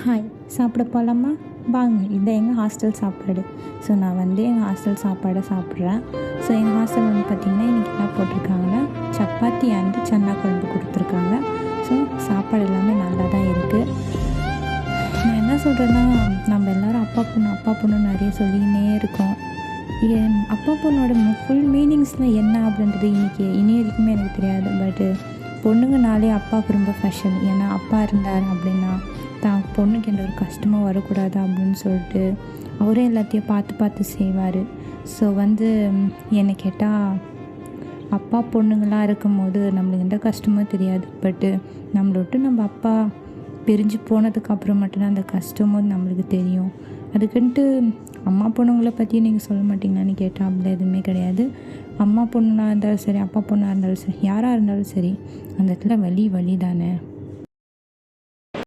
Hi, சாப்பிட போகலாமா? வாங்க, இதான் எங்கள் ஹாஸ்டல் சாப்பாடு. ஸோ நான் எங்கள் ஹாஸ்டல் சாப்பாடை சாப்பிட்றேன். ஸோ எங்கள் ஹாஸ்டல் பார்த்திங்கன்னா இன்றைக்கி என்ன போட்டிருக்காங்கன்னா சப்பாத்தி அண்டு சன்னா குழம்பு கொடுத்துருக்காங்க. ஸோ சாப்பாடு எல்லாமே நல்லா தான் இருக்குது. நான் என்ன சொல்கிறேன்னா, நம்ம எல்லோரும் அப்பா பொண்ணு நிறைய சொல்லிக்கினே இருக்கோம். என் அப்பா பொண்ணோட ஃபுல் மீனிங்ஸ்லாம் என்ன அப்படின்றது இனி வரைக்குமே எனக்கு தெரியாது. பட்டு பொண்ணுங்கனாலே அப்பாவுக்கு ரொம்ப ஸ்பெஷல். ஏன்னா அப்பா இருந்தார் அப்படின்னா தான் பொண்ணுக்கு எந்த ஒரு கஷ்டமும் வரக்கூடாது அப்படின்னு சொல்லிட்டு அவரே எல்லாத்தையும் பார்த்து செய்வார். ஸோ என்னை கேட்டால் அப்பா பொண்ணுங்களாம் இருக்கும்போது நம்மளுக்கு எந்த கஷ்டமும் தெரியாது. பட்டு நம்மளை விட்டு நம்ம அப்பா பிரிஞ்சு போனதுக்கப்புறம் மட்டும்தான் அந்த கஷ்டமும் நம்மளுக்கு தெரியும். அதுக்குன்ட்டு அம்மா பொண்ணுங்களை பற்றியும் நீங்கள் சொல்ல மாட்டீங்களான்னு கேட்டால் அப்படி எதுவுமே கிடையாது. அம்மா பொண்ணாக இருந்தாலும் சரி, அப்பா பொண்ணாக இருந்தாலும் சரி, யாராக இருந்தாலும் சரி, அந்த இடத்துல வலி தானே.